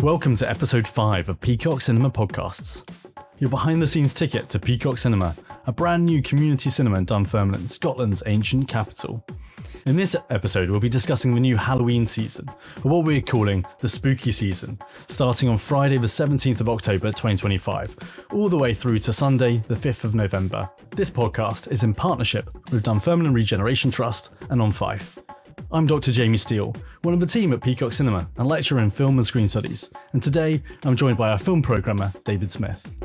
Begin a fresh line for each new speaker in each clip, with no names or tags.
Welcome to episode 5 of Peacock Cinema Podcasts. Your behind-the-scenes ticket to Peacock Cinema, a brand new community cinema in Dunfermline, Scotland's ancient capital. In this episode, we'll be discussing the new Halloween season, or what we're calling the spooky season, starting on Friday the 17th of October 2025, all the way through to Sunday the 5th of November. This podcast is in partnership with Dunfermline Regeneration Trust and On Fife. I'm Dr. Jamie Steele, one of the team at Peacock Cinema and lecturer in film and screen studies, and today I'm joined by our film programmer, David Smith.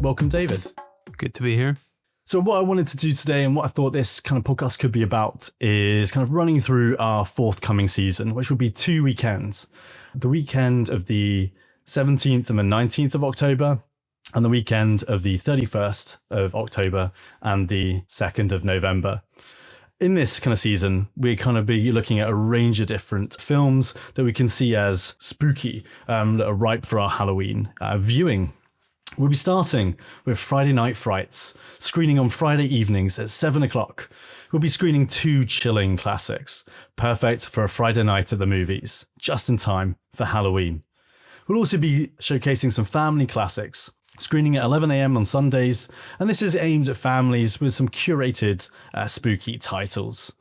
Welcome, David.
Good to be here.
So what I wanted to do today and what I thought this kind of podcast could be about is kind of running through our forthcoming season, which will be 2 weekends. The weekend of the 17th and the 19th of October, and the weekend of the 31st of October and the 2nd of November. In this kind of season, we're kind of be looking at a range of different films that we can see as spooky, that are ripe for our Halloween viewing. We'll be starting with Friday Night Frights, screening on Friday evenings at 7 o'clock. We'll be screening 2 chilling classics, perfect for a Friday night at the movies, just in time for Halloween. We'll also be showcasing some family classics, screening at 11 a.m. on Sundays, and this is aimed at families with some curated spooky titles.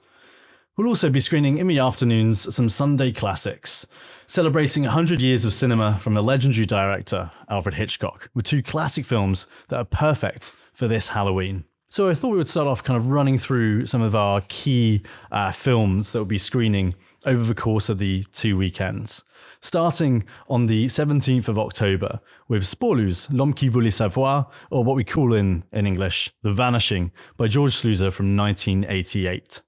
We'll also be screening in the afternoons some Sunday classics, celebrating 100 years of cinema from the legendary director Alfred Hitchcock, with 2 classic films that are perfect for this Halloween. So I thought we would start off kind of running through some of our key films that we'll be screening over the course of the 2 weekends. Starting on the 17th of October with Sporlus, L'Homme qui voulait savoir, or what we call in English, The Vanishing, by George Sluizer from 1988.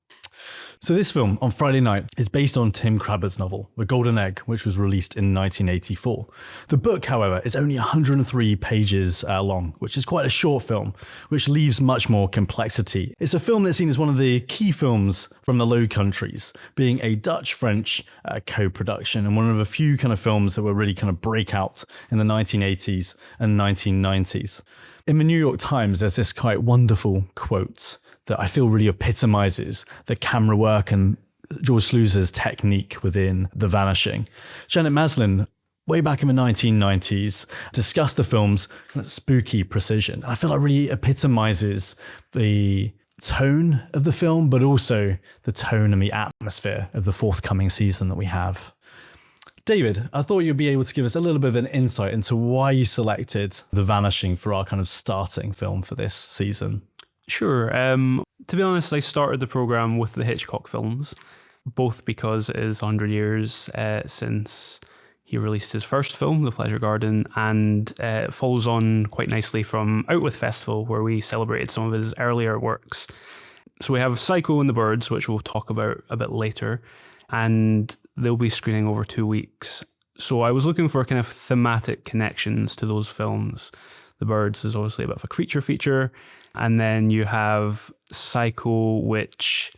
So this film, on Friday night, is based on Tim Crabbe's novel, The Golden Egg, which was released in 1984. The book, however, is only 103 pages long, which is quite a short film, which leaves much more complexity. It's a film that's seen as one of the key films from the Low Countries, being a Dutch-French co-production, and one of the few kind of films that were really kind of breakout in the 1980s and 1990s. In the New York Times, there's this quite wonderful quote that I feel really epitomizes the camera work and George Sluizer's technique within The Vanishing. Janet Maslin, way back in the 1990s, discussed the film's spooky precision. I feel like really epitomizes the tone of the film, but also the tone and the atmosphere of the forthcoming season that we have. David, I thought you'd be able to give us a little bit of an insight into why you selected The Vanishing for our kind of starting film for this season.
Sure. To be honest, I started the programme with the Hitchcock films, both because it is 100 years since he released his first film, The Pleasure Garden, and it follows on quite nicely from Outwith Festival, where we celebrated some of his earlier works. So we have Psycho and the Birds, which we'll talk about a bit later, and they'll be screening over 2 weeks. So I was looking for kind of thematic connections to those films. The Birds is obviously a bit of a creature feature. And then you have Psycho, which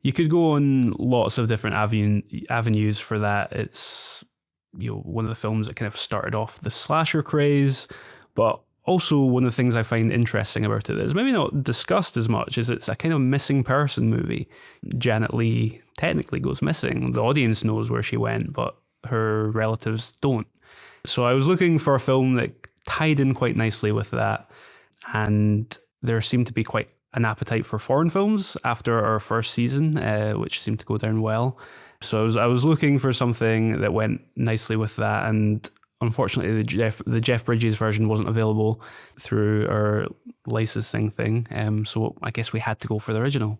you could go on lots of different avenues for that. It's, one of the films that kind of started off the slasher craze, but also one of the things I find interesting about it is maybe not discussed as much is it's a kind of missing person movie. Janet Leigh technically goes missing. The audience knows where she went, but her relatives don't. So I was looking for a film that tied in quite nicely with that, and there seemed to be quite an appetite for foreign films after our first season, which seemed to go down well. So I was looking for something that went nicely with that, and unfortunately the Jeff Bridges version wasn't available through our licensing thing, so I guess we had to go for the original.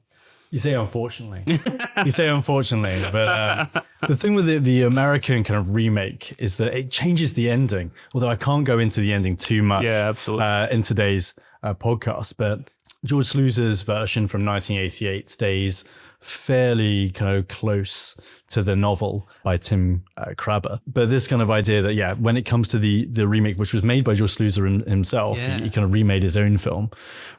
You say unfortunately. But the thing with the American kind of remake is that it changes the ending, although I can't go into the ending too much in today's podcast, but George Sluizer's version from 1988 stays fairly kind of close to the novel by Tim Crabbe. But this kind of idea that, when it comes to the remake, which was made by George Sluizer himself, he kind of remade his own film,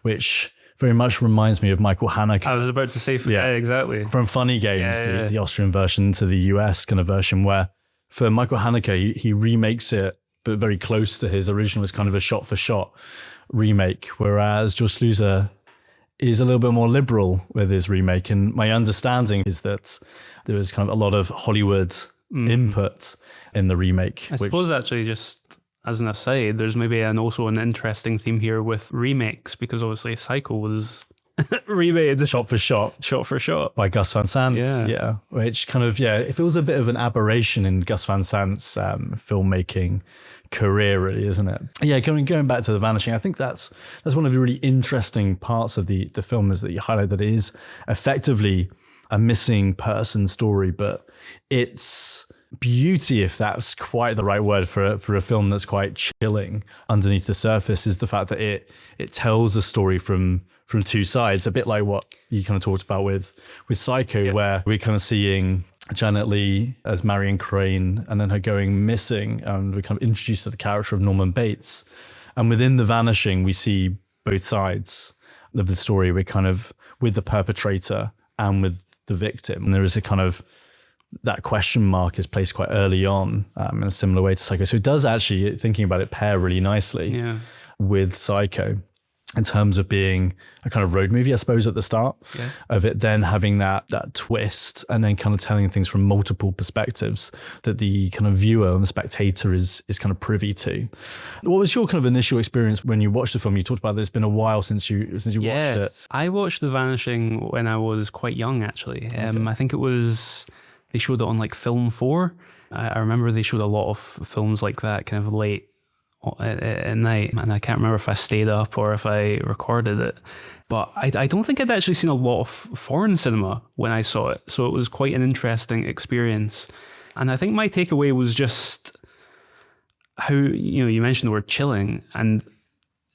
which very much reminds me of Michael Haneke.
I was about to say, exactly.
From Funny Games, the Austrian version to the US kind of version, where for Michael Haneke, he remakes it, but very close to his original. It's kind of a shot-for-shot remake, whereas George Sluizer, is a little bit more liberal with his remake. And my understanding is that there was kind of a lot of Hollywood input in the remake.
I suppose actually, just as an aside, there's maybe also an interesting theme here with remakes, because obviously Psycho was remade
shot for shot
by
Gus Van Sant. Yeah. Which kind of, it feels a bit of an aberration in Gus Van Sant's filmmaking career, really, isn't it? Yeah, going back to The Vanishing, I think that's one of the really interesting parts of the film, is that you highlight that it is effectively a missing person story, but its beauty, if that's quite the right word for a film that's quite chilling underneath the surface, is the fact that it tells the story from two sides, a bit like what you kind of talked about with Psycho, where we're kind of seeing Janet Leigh as Marion Crane and then her going missing, and we're kind of introduced to the character of Norman Bates. And within The Vanishing, we see both sides of the story. We're kind of with the perpetrator and with the victim. And there is a kind of, that question mark is placed quite early on in a similar way to Psycho. So it does actually, thinking about it, pair really nicely with Psycho, in terms of being a kind of road movie, I suppose, at the start of it, then having that twist, and then kind of telling things from multiple perspectives that the kind of viewer and the spectator is kind of privy to. What was your kind of initial experience when you watched the film? You talked about that it's been a while since you watched it.
I watched The Vanishing when I was quite young, actually. I think they showed it on like Film 4. I remember they showed a lot of films like that kind of late at night, and I can't remember if I stayed up or if I recorded it, but I don't think I'd actually seen a lot of foreign cinema when I saw it, so it was quite an interesting experience. And I think my takeaway was just how, you mentioned the word chilling, and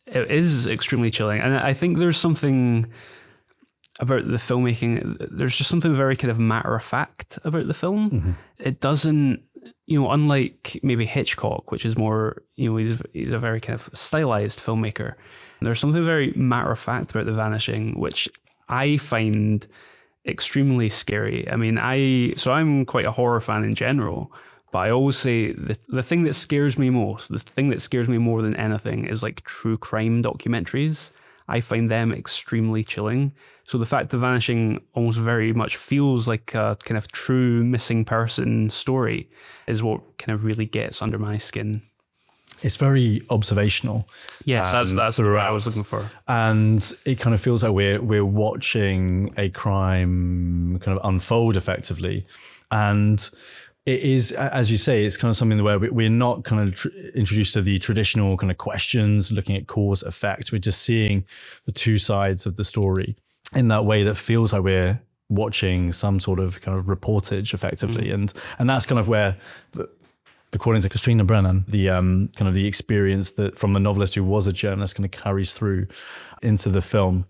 it is extremely chilling, and I think there's something about the filmmaking, there's just something very kind of matter of fact about the film. It doesn't, unlike maybe Hitchcock, which is more, he's a very kind of stylized filmmaker. There's something very matter of fact about The Vanishing, which I find extremely scary. I mean, I'm quite a horror fan in general, but I always say the thing that scares me most, the thing that scares me more than anything, is like true crime documentaries. I find them extremely chilling. So the fact The Vanishing almost very much feels like a kind of true missing person story is what kind of really gets under my skin.
It's very observational.
Yes, that's what I was looking for.
And it kind of feels like we're watching a crime kind of unfold effectively. And it is, as you say, it's kind of something where we're not kind of introduced to the traditional kind of questions, looking at cause effect. We're just seeing the two sides of the story in that way that feels like we're watching some sort of kind of reportage effectively. And that's kind of where, according to Katrina Brennan, the kind of the experience that from the novelist who was a journalist kind of carries through into the film.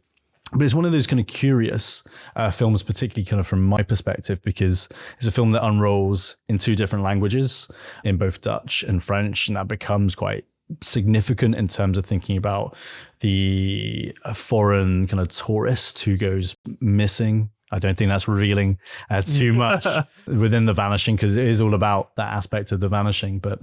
But it's one of those kind of curious films, particularly kind of from my perspective, because it's a film that unrolls in two different languages, in both Dutch and French, and that becomes quite significant in terms of thinking about the foreign kind of tourist who goes missing. I don't think that's revealing too much within The Vanishing, because it is all about that aspect of The Vanishing. But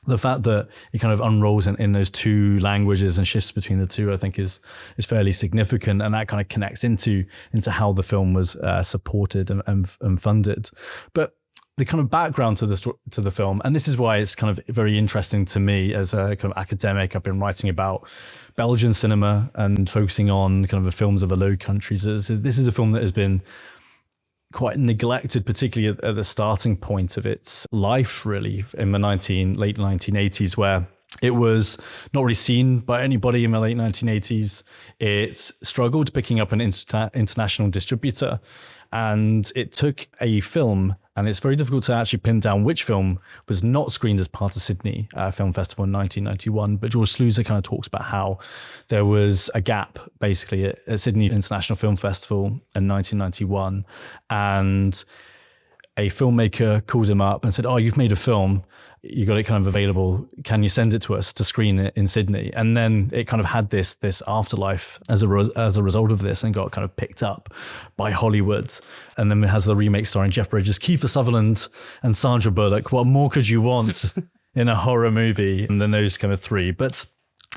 the fact that it kind of unrolls in those two languages and shifts between the two, I think is fairly significant, and that kind of connects into how the film was supported and funded. But the kind of background to the film, and this is why it's kind of very interesting to me as a kind of academic. I've been writing about Belgian cinema and focusing on kind of the films of the Low Countries. This is a film that has been quite neglected, particularly at the starting point of its life, really, in the late 1980s, where it was not really seen by anybody in the late 1980s. It struggled picking up an international distributor, and it took a film, and it's very difficult to actually pin down which film was not screened as part of Sydney Film Festival in 1991, but George Sluizer kind of talks about how there was a gap basically at Sydney International Film Festival in 1991, and a filmmaker called him up and said, "Oh, you've made a film, you got it kind of available, can you send it to us to screen it in Sydney?" And then it kind of had this afterlife as a result of this, and got kind of picked up by Hollywood. And then it has the remake starring Jeff Bridges, Kiefer Sutherland and Sandra Bullock. What more could you want in a horror movie than those kind of three? But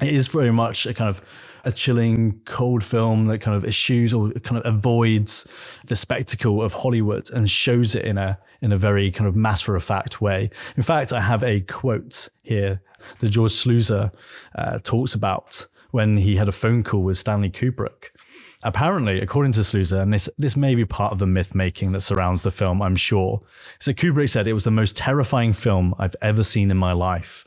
It is very much a kind of a chilling, cold film that kind of eschews or kind of avoids the spectacle of Hollywood and shows it in a very kind of matter-of-fact way. In fact, I have a quote here that George Sluizer talks about when he had a phone call with Stanley Kubrick. Apparently, according to Sluizer, and this may be part of the myth-making that surrounds the film, I'm sure, so Kubrick said it was the most terrifying film I've ever seen in my life.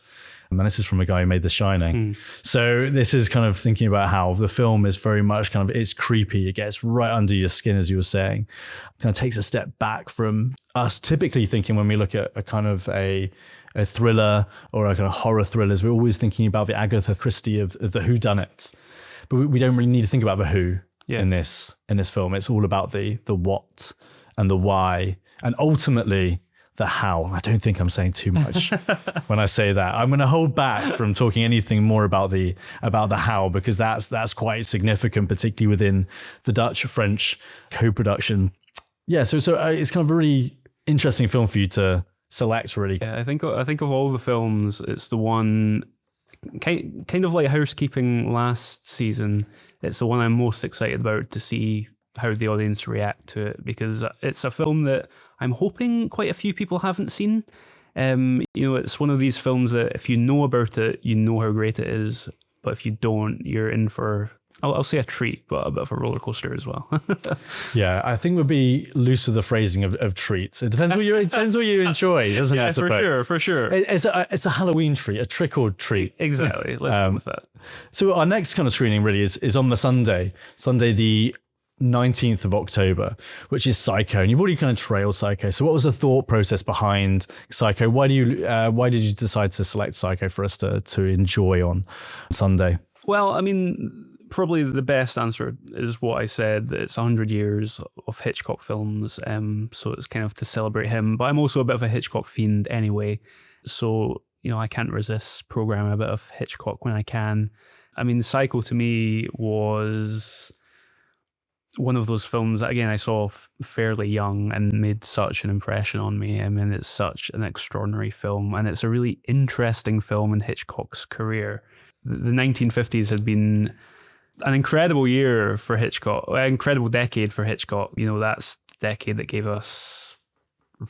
And this is from a guy who made The Shining. So this is kind of thinking about how the film is very much kind of, it's creepy. It gets right under your skin, as you were saying. It kind of takes a step back from us typically thinking when we look at a kind of a thriller or a kind of horror thrillers, we're always thinking about the Agatha Christie of the whodunit. But we don't really need to think about the who in this film. It's all about the what and the why. And ultimately, the how. I don't think I'm saying too much when I say that. I'm going to hold back from talking anything more about the how, because that's quite significant, particularly within the Dutch-French co-production. Yeah, so it's kind of a really interesting film for you to select, really.
Yeah, I think of all the films, it's the one kind of like Housekeeping last season. It's the one I'm most excited about to see how the audience react to it, because it's a film that I'm hoping quite a few people haven't seen. It's one of these films that if you know about it, you know how great it is. But if you don't, you're in for, I'll say a treat, but a bit of a roller coaster as well.
Yeah, I think we'll be loose with the phrasing of treats. It depends what you enjoy, doesn't it?
For sure.
It's a Halloween treat, a trick-or-treat.
Exactly. Let's go with that.
So our next kind of screening really is on the Sunday the 19th of October, which is Psycho, and you've already kind of trailed Psycho. So what was the thought process behind Psycho? Why did you decide to select Psycho for us to enjoy on Sunday?
Well, I mean, probably the best answer is what I said, that it's 100 years of Hitchcock films, so it's kind of to celebrate him. But I'm also a bit of a Hitchcock fiend anyway, so I can't resist programming a bit of Hitchcock when I can. I mean, Psycho to me was one of those films that, again, I saw fairly young and made such an impression on me. I mean, it's such an extraordinary film, and it's a really interesting film in Hitchcock's career. The 1950s had been an incredible year for Hitchcock, an incredible decade for Hitchcock. That's the decade that gave us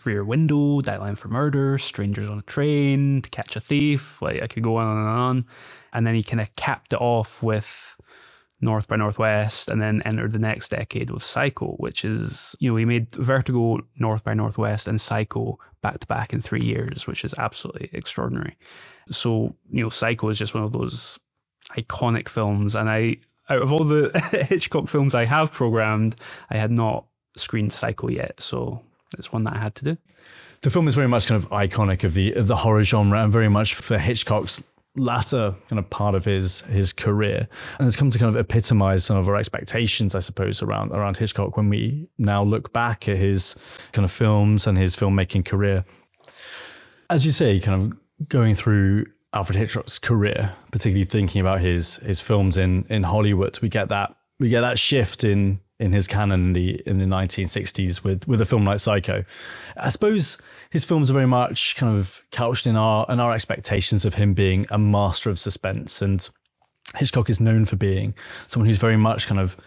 Rear Window, Deadline for Murder, Strangers on a Train, To Catch a Thief. Like, I could go on and on. And then he kind of capped it off with North by Northwest, and then entered the next decade with Psycho, which is, he made Vertigo, North by Northwest, and Psycho back to back in 3 years, which is absolutely extraordinary. So, Psycho is just one of those iconic films, and out of all the Hitchcock films I have programmed, I had not screened Psycho yet, so it's one that I had to do.
The film is very much kind of iconic of the horror genre, and very much for Hitchcock's latter kind of part of his career, and it's come to kind of epitomize some of our expectations, I suppose, around Hitchcock when we now look back at his kind of films and his filmmaking career. As you say, kind of going through Alfred Hitchcock's career, particularly thinking about his films in Hollywood, we get that shift in his canon in the 1960s with a film like Psycho. I suppose his films are very much kind of couched in our expectations of him being a master of suspense, and Hitchcock is known for being someone who's very much kind of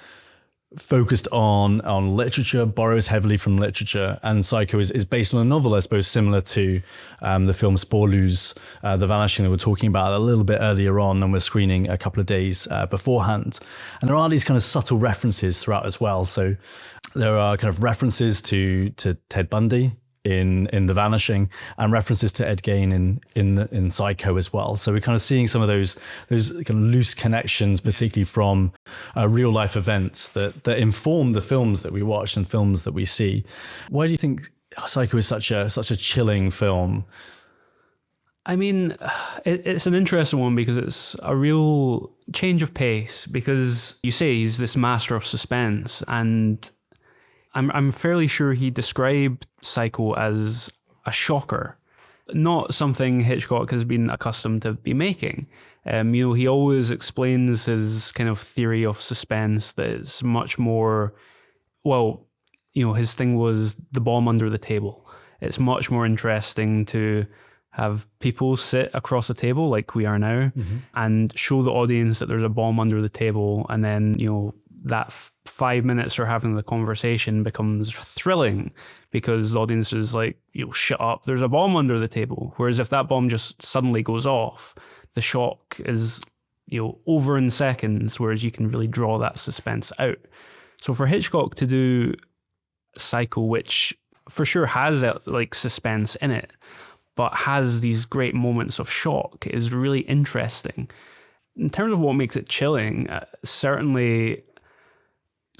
focused on literature, borrows heavily from literature, and Psycho is based on a novel, I suppose, similar to the film Sporlow's The Vanishing that we're talking about a little bit earlier on, and we're screening a couple of days beforehand. And there are these kind of subtle references throughout as well. So there are kind of references to Ted Bundy in The Vanishing, and references to Ed Gein in Psycho as well. So we're kind of seeing some of those kind of loose connections, particularly from real life events that inform the films that we watch and films that we see. Why do you think Psycho is such a chilling film?
I mean, it's an interesting one because it's a real change of pace, because you say he's this master of suspense, and I'm fairly sure he described Psycho as a shocker, not something Hitchcock has been accustomed to be making. He always explains his kind of theory of suspense that it's much more, his thing was the bomb under the table. It's much more interesting to have people sit across a table like we are now and show the audience that there's a bomb under the table, and then, that 5 minutes they're having the conversation becomes thrilling because the audience is like, shut up, there's a bomb under the table. Whereas if that bomb just suddenly goes off, the shock is, over in seconds, whereas you can really draw that suspense out. So for Hitchcock to do Psycho, which for sure has like suspense in it, but has these great moments of shock, is really interesting. In terms of what makes it chilling, certainly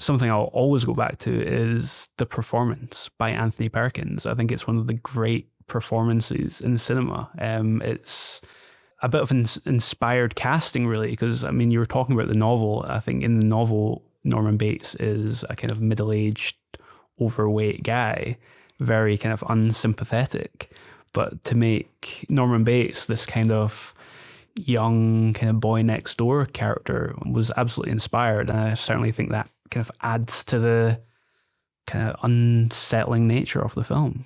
something I'll always go back to is the performance by Anthony Perkins. I think it's one of the great performances in cinema. It's a bit of inspired casting, really, because, you were talking about the novel. I think in the novel, Norman Bates is a kind of middle-aged, overweight guy, very kind of unsympathetic. But to make Norman Bates this kind of young kind of boy next door character was absolutely inspired. And I certainly think that kind of adds to the kind of unsettling nature of the film.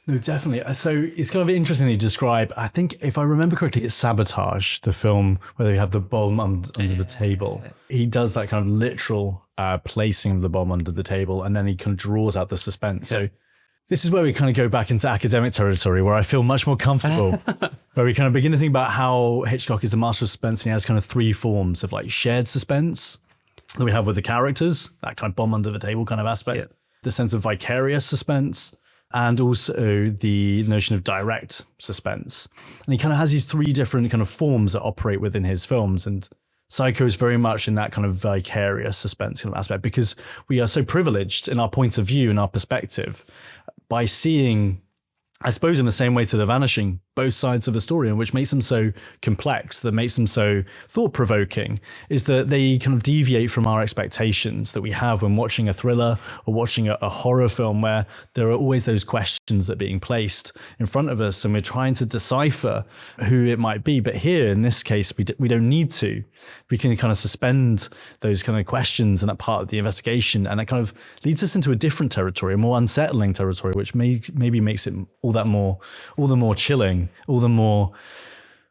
No, definitely. So it's kind of interesting to describe. I think if I remember correctly, it's Sabotage, the film where they have the bomb under the table. He does that kind of literal placing of the bomb under the table, and then he kind of draws out the suspense. So this is where we kind of go back into academic territory, where I feel much more comfortable, where we kind of begin to think about how Hitchcock is a master of suspense, and he has kind of three forms of like shared suspense that we have with the characters, that kind of bomb under the table kind of aspect, the sense of vicarious suspense, and also the notion of direct suspense. And he kind of has these three different kind of forms that operate within his films. And Psycho is very much in that kind of vicarious suspense kind of aspect, because we are so privileged in our point of view and our perspective by seeing, I suppose in the same way to The Vanishing, both sides of a story, and which makes them so complex, that makes them so thought-provoking, is that they kind of deviate from our expectations that we have when watching a thriller or watching a horror film, where there are always those questions that are being placed in front of us and we're trying to decipher who it might be. But here, in this case, we don't need to. We can kind of suspend those kind of questions and that part of the investigation, and it kind of leads us into a different territory, a more unsettling territory, which maybe makes it all the more chilling, all the more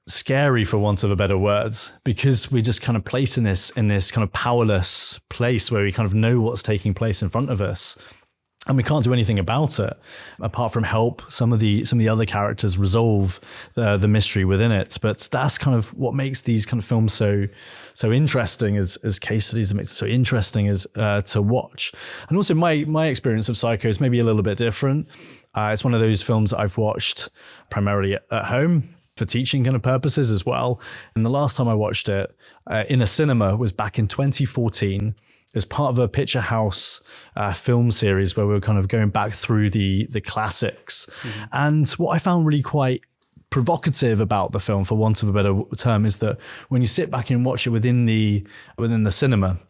scary, for want of a better words, because we're just kind of placed in this kind of powerless place where we kind of know what's taking place in front of us, and we can't do anything about it apart from help some of the other characters resolve the mystery within it. But that's kind of what makes these kind of films so interesting as case studies, and makes it so interesting as to watch. And also my experience of Psycho is maybe a little bit different. It's one of those films that I've watched primarily at home for teaching kind of purposes as well. And the last time I watched it in a cinema was back in 2014. It was part of a Picture House film series where we were kind of going back through the classics. Mm-hmm. And what I found really quite provocative about the film, for want of a better term, is that when you sit back and watch it within the cinema,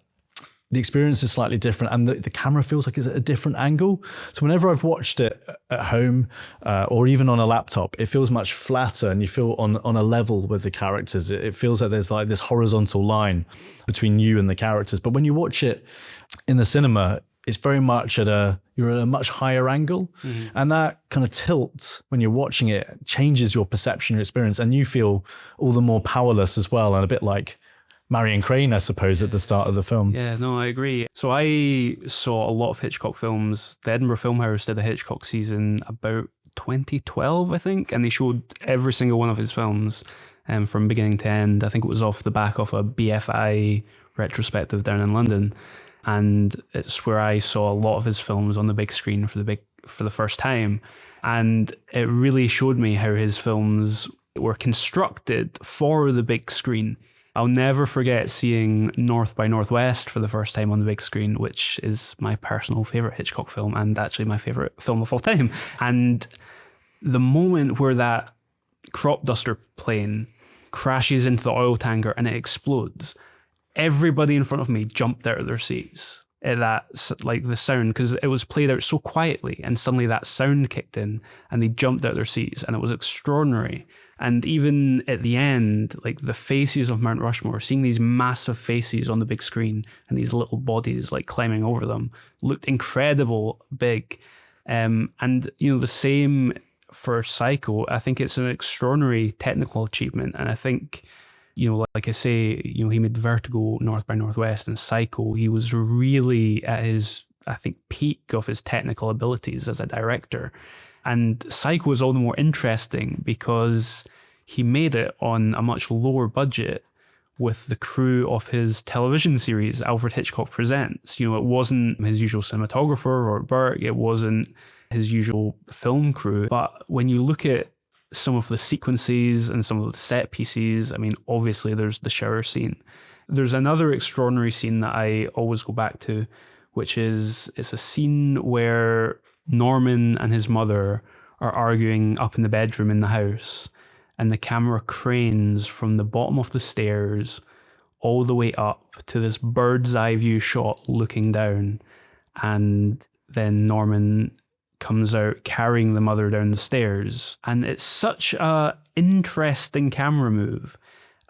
the experience is slightly different, and the camera feels like it's at a different angle. So whenever I've watched it at home or even on a laptop, it feels much flatter, and you feel on a level with the characters. It feels like there's like this horizontal line between you and the characters. But when you watch it in the cinema, it's very much you're at a much higher angle. Mm-hmm. And that kind of tilt when you're watching it changes your perception, your experience, and you feel all the more powerless as well, and a bit like Marion Crane, I suppose, at the start of the film.
Yeah, no, I agree. So I saw a lot of Hitchcock films. The Edinburgh Film House did a Hitchcock season about 2012, I think, and they showed every single one of his films from beginning to end. I think it was off the back of a BFI retrospective down in London, and it's where I saw a lot of his films on the big screen for the first time. And it really showed me how his films were constructed for the big screen. I'll never forget seeing North by Northwest for the first time on the big screen, which is my personal favourite Hitchcock film and actually my favourite film of all time. And the moment where that crop duster plane crashes into the oil tanker and it explodes, everybody in front of me jumped out of their seats at that, like the sound, because it was played out so quietly, and suddenly that sound kicked in and they jumped out of their seats, and it was extraordinary. And even at the end, like the faces of Mount Rushmore, seeing these massive faces on the big screen and these little bodies like climbing over them looked incredible big. And, you know, the same for Psycho, I think it's an extraordinary technical achievement. And I think, like I say, he made Vertigo, North by Northwest, and Psycho. He was really at his, I think, peak of his technical abilities as a director. And Psycho is all the more interesting because he made it on a much lower budget with the crew of his television series, Alfred Hitchcock Presents. It wasn't his usual cinematographer, Robert Burke. It wasn't his usual film crew. But when you look at some of the sequences and some of the set pieces, I mean, obviously there's the shower scene. There's another extraordinary scene that I always go back to, which is it's a scene where Norman and his mother are arguing up in the bedroom in the house, and the camera cranes from the bottom of the stairs all the way up to this bird's eye view shot looking down, and then Norman comes out carrying the mother down the stairs. And it's such a interesting camera move.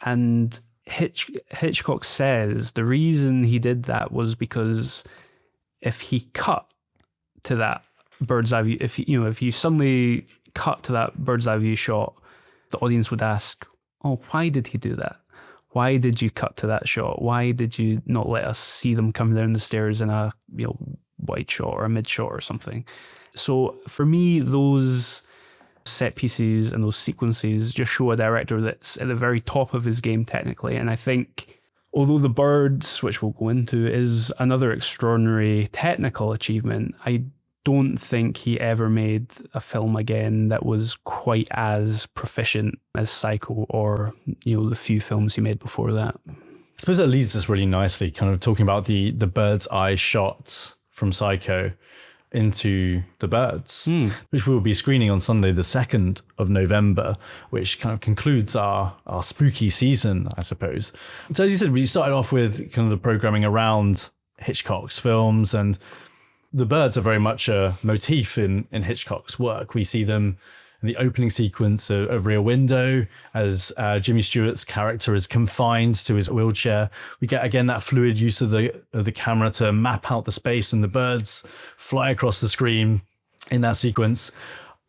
And Hitchcock says the reason he did that was because if he cut to that bird's eye view, if you suddenly cut to that bird's eye view shot, the audience would ask, oh, why did he do that? Why did you cut to that shot? Why did you not let us see them come down the stairs in a wide shot or a mid shot or something? So for me, those set pieces and those sequences just show a director that's at the very top of his game technically. And I think although The Birds, which we'll go into, is another extraordinary technical achievement, I don't think he ever made a film again that was quite as proficient as Psycho or, the few films he made before that.
I suppose that leads us really nicely, kind of talking about the bird's eye shots from Psycho into The Birds, which we will be screening on Sunday, the 2nd of November, which kind of concludes our spooky season, I suppose. So as you said, we started off with kind of the programming around Hitchcock's films, and the birds are very much a motif in Hitchcock's work. We see them in the opening sequence of Rear Window as Jimmy Stewart's character is confined to his wheelchair. We get again that fluid use of the camera to map out the space, and the birds fly across the screen in that sequence.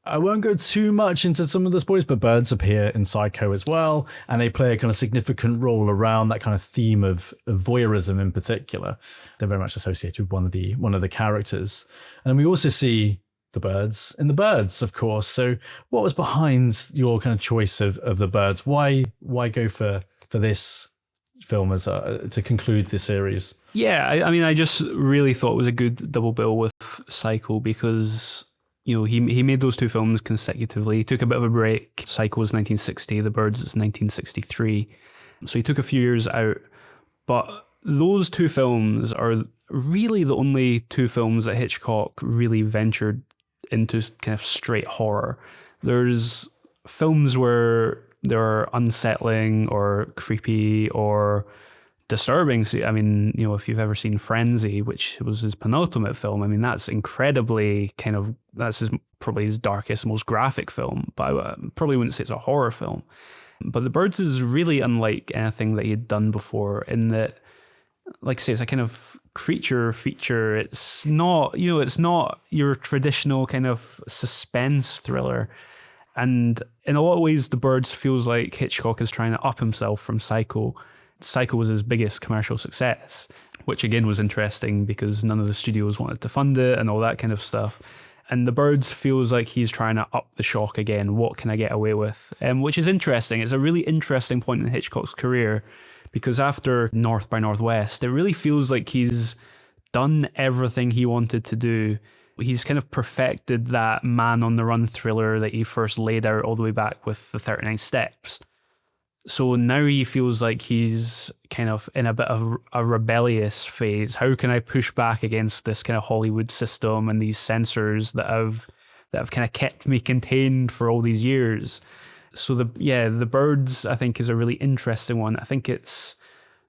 I won't go too much into some of the spoilers, but birds appear in Psycho as well, and they play a kind of significant role around that kind of theme of voyeurism in particular. They're very much associated with one of the characters. And then we also see the birds in The Birds, of course. So what was behind your kind of choice of The Birds? Why go for this film as to conclude the series?
Yeah, I mean, I just really thought it was a good double bill with Psycho because he made those two films consecutively. He took a bit of a break. Psycho was 1960, The Birds is 1963. So he took a few years out. But those two films are really the only two films that Hitchcock really ventured into kind of straight horror. There's films where they're unsettling or creepy or disturbing. I mean, if you've ever seen Frenzy, which was his penultimate film, I mean, that's incredibly that's probably his darkest, most graphic film, but I probably wouldn't say it's a horror film. But The Birds is really unlike anything that he had done before in that, like I say, it's a kind of creature feature. It's not, it's not your traditional kind of suspense thriller. And in a lot of ways, The Birds feels like Hitchcock is trying to up himself from Psycho. Psycho was his biggest commercial success, which again was interesting because none of the studios wanted to fund it and all that kind of stuff. And The Birds feels like he's trying to up the shock again. What can I get away with? Which is interesting. It's a really interesting point in Hitchcock's career because after North by Northwest, it really feels like he's done everything he wanted to do. He's kind of perfected that man on the run thriller that he first laid out all the way back with The 39 Steps. So now he feels like he's kind of in a bit of a rebellious phase. How can I push back against this kind of Hollywood system and these censors that have kind of kept me contained for all these years? So The Birds, I think, is a really interesting one. I think it's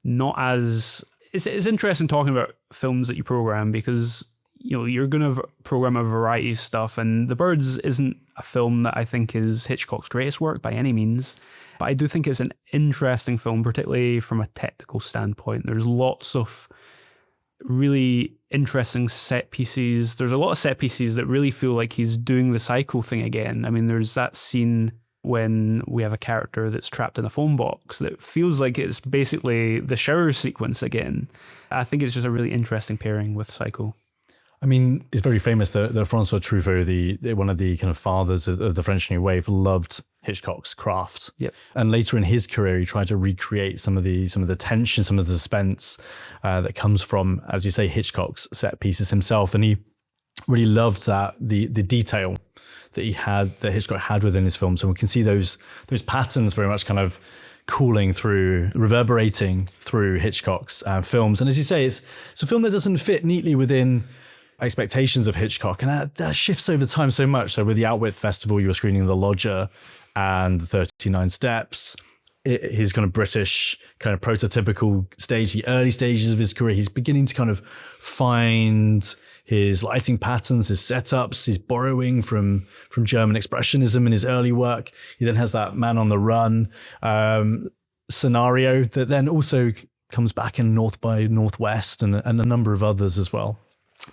not as... It's interesting talking about films that you program because, you're going to program a variety of stuff, and The Birds isn't a film that I think is Hitchcock's greatest work by any means. But I do think it's an interesting film, particularly from a technical standpoint. There's lots of really interesting set pieces. There's a lot of set pieces that really feel like he's doing the Psycho thing again. I mean, there's that scene when we have a character that's trapped in a phone box that feels like it's basically the shower sequence again. I think it's just a really interesting pairing with Psycho.
I mean, it's very famous that Francois Truffaut, one of the kind of fathers of the French New Wave, loved Hitchcock's craft.
Yep.
And later in his career, he tried to recreate some of the tension, some of the suspense that comes from, as you say, Hitchcock's set pieces himself. And he really loved the detail that Hitchcock had within his films. And we can see those patterns very much kind of cooling through, reverberating through Hitchcock's films. And as you say, it's a film that doesn't fit neatly within expectations of Hitchcock, and that shifts over time so much. So with the Outwith Festival, you were screening The Lodger and the 39 Steps. His kind of British, kind of prototypical stage, the early stages of his career, he's beginning to kind of find his lighting patterns, his setups. He's borrowing from German Expressionism in his early work. He then has that Man on the Run scenario that then also comes back in North by Northwest and a number of others as well.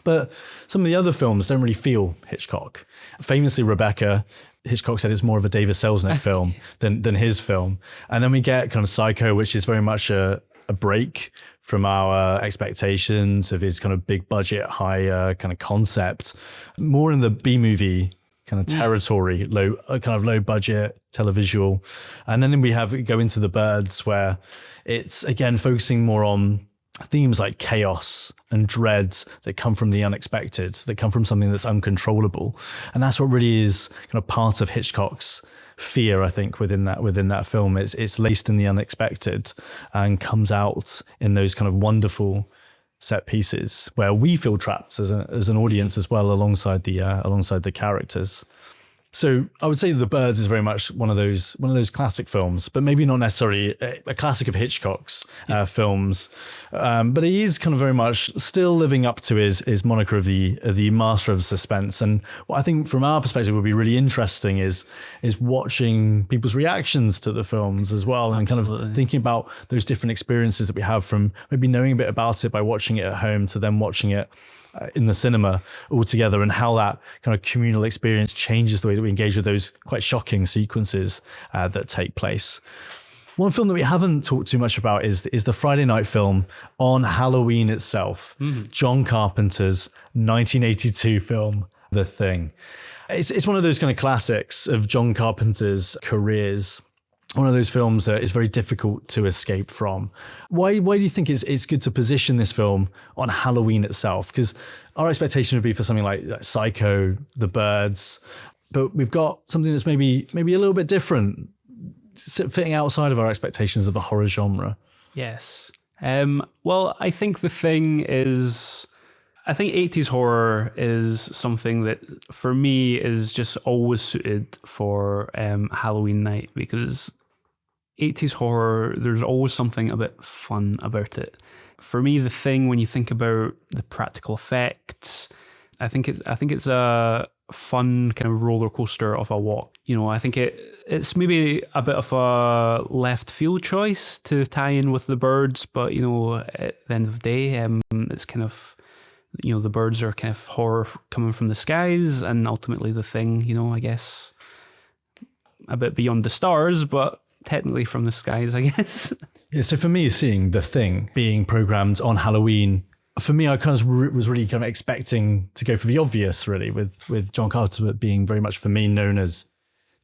But some of the other films don't really feel Hitchcock. Famously, Rebecca, Hitchcock said it's more of a David Selznick film than his film. And then we get kind of Psycho, which is very much a break from our expectations of his kind of big budget, high kind of concept, more in the B-movie kind of territory, low budget televisual. And then we go into The Birds, where it's again focusing more on themes like chaos and dread that come from the unexpected, that come from something that's uncontrollable. And that's what really is kind of part of Hitchcock's fear, I think, within that film. It's laced in the unexpected and comes out in those kind of wonderful set pieces where we feel trapped as an audience as well, alongside the characters. So I would say The Birds is very much one of those classic films, but maybe not necessarily a classic of Hitchcock's films. But he is kind of very much still living up to his moniker of the master of suspense. And what I think from our perspective would be really interesting is watching people's reactions to the films as well, and kind of thinking about those different experiences that we have from maybe knowing a bit about it by watching it at home to then watching it in the cinema altogether, and how that kind of communal experience changes the way that we engage with those quite shocking sequences that take place. One film that we haven't talked too much about is the Friday night film on Halloween itself, John Carpenter's 1982 film, The Thing. It's one of those kind of classics of John Carpenter's careers. One of those films that is very difficult to escape from. Why do you think it's good to position this film on Halloween itself? Because our expectation would be for something like Psycho, The Birds, but we've got something that's maybe a little bit different, fitting outside of our expectations of the horror genre.
Yes. Well, I think The Thing is... I think 80s horror is something that, for me, is just always suited for Halloween night, because 80s horror, there's always something a bit fun about it. For me, The Thing, when you think about the practical effects, I think it's a fun kind of roller coaster of a walk. You know, I think it's maybe a bit of a left field choice to tie in with The Birds, but, you know, at the end of the day, it's kind of... You know, The Birds are kind of horror coming from the skies, and ultimately The Thing, you know, I guess a bit beyond the stars, but technically from the skies, I guess.
Yeah, so for me, seeing The Thing being programmed on Halloween, for me, I kind of was really kind of expecting to go for the obvious, really, with John Carpenter being very much, for me, known as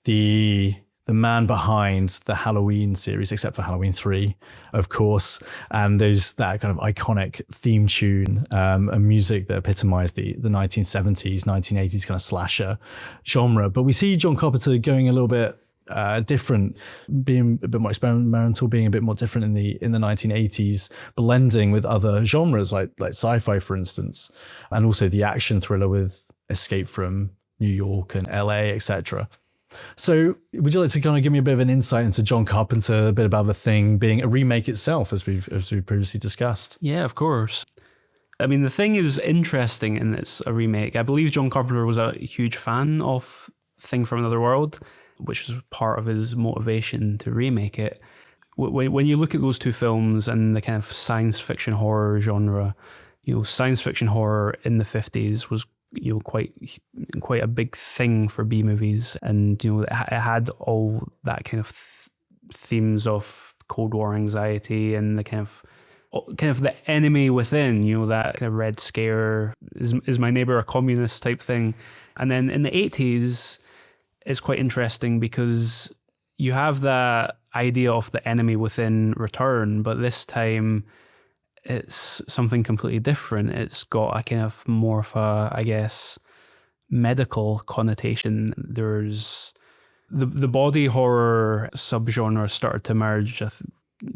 the man behind the Halloween series, except for Halloween 3, of course, and that kind of iconic theme tune and music that epitomized the 1970s, 1980s kind of slasher genre. But we see John Carpenter going a little bit different, being a bit more experimental, being a bit more different in the 1980s, blending with other genres like sci-fi, for instance, and also the action thriller with Escape from New York and LA, etc. So would you like to kind of give me a bit of an insight into John Carpenter, a bit about The Thing being a remake itself, as we previously discussed?
Yeah, of course. I mean, The Thing is interesting in it's a remake. I believe John Carpenter was a huge fan of Thing from Another World, which is part of his motivation to remake it. When you look at those two films and the kind of science fiction horror genre, science fiction horror in the 50s was quite a big thing for B movies, and it had all that kind of themes of Cold War anxiety and the kind of the enemy within, that kind of Red Scare, is my neighbor a communist type thing. And then in the 80s, it's quite interesting because you have that idea of the enemy within return, but this time it's something completely different. It's got a kind of more of a, I guess, medical connotation. There's the body horror subgenre started to emerge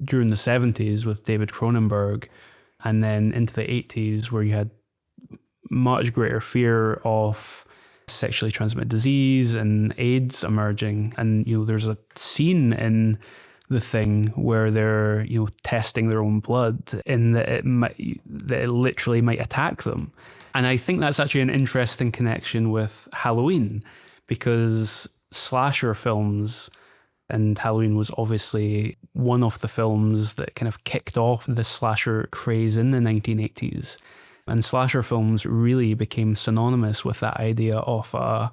during the 70s with David Cronenberg, and then into the 80s where you had much greater fear of sexually transmitted disease and AIDS emerging. And there's a scene in The Thing where they're testing their own blood, and that it literally might attack them. And I think that's actually an interesting connection with Halloween, because slasher films, and Halloween was obviously one of the films that kind of kicked off the slasher craze in the 1980s. And slasher films really became synonymous with that idea of a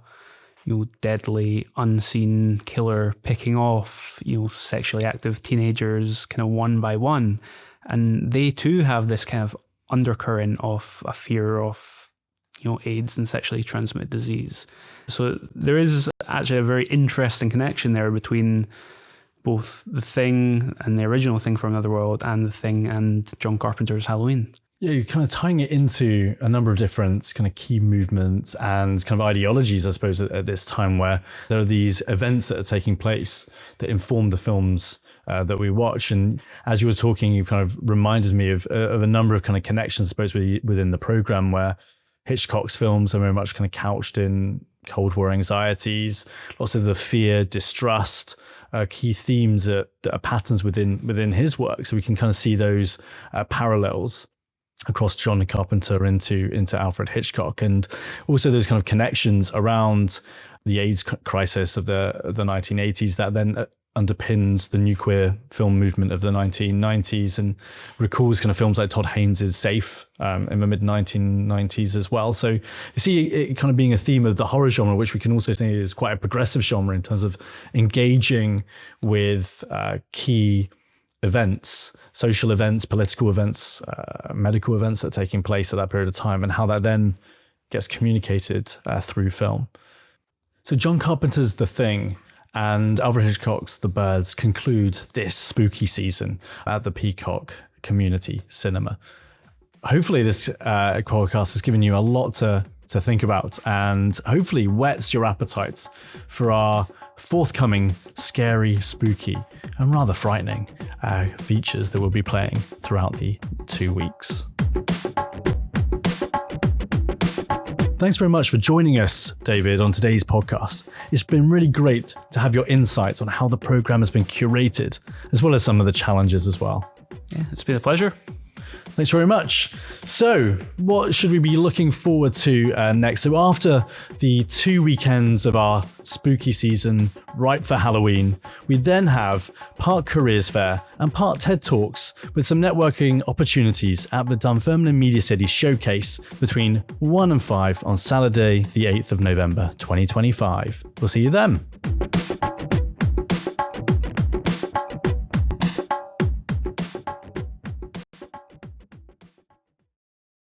deadly, unseen killer picking off, sexually active teenagers kind of one by one. And they too have this kind of undercurrent of a fear of, AIDS and sexually transmitted disease. So there is actually a very interesting connection there between both The Thing and the original Thing from Another World and The Thing and John Carpenter's Halloween.
Yeah, you're kind of tying it into a number of different kind of key movements and kind of ideologies, I suppose, at this time, where there are these events that are taking place that inform the films that we watch. And as you were talking, you've kind of reminded me of a number of kind of connections, I suppose, within the program, where Hitchcock's films are very much kind of couched in Cold War anxieties, lots of the fear, distrust, key themes that are patterns within his work. So we can kind of see those parallels across John Carpenter into Alfred Hitchcock, and also those kind of connections around the AIDS crisis of the 1980s that then underpins the nuclear film movement of the 1990s, and recalls kind of films like Todd Haynes' Safe in the mid-1990s as well. So you see it kind of being a theme of the horror genre, which we can also say is quite a progressive genre in terms of engaging with key events, social events, political events, medical events that are taking place at that period of time, and how that then gets communicated through film. So John Carpenter's The Thing and Alfred Hitchcock's The Birds conclude this spooky season at the Peacock Community Cinema. Hopefully this podcast has given you a lot to think about, and hopefully whets your appetite for our forthcoming scary, spooky, and rather frightening features that we'll be playing throughout the 2 weeks. Thanks very much for joining us, David, on today's podcast. It's been really great to have your insights on how the program has been curated, as well as some of the challenges as well.
Yeah, it's been a pleasure.
Thanks very much. So what should we be looking forward to next? So after the 2 weekends of our spooky season, right for Halloween, we then have part Careers Fair and part TED Talks with some networking opportunities at the Dunfermline Media City Showcase between 1 and 5 on Saturday, the 8th of November, 2025. We'll see you then.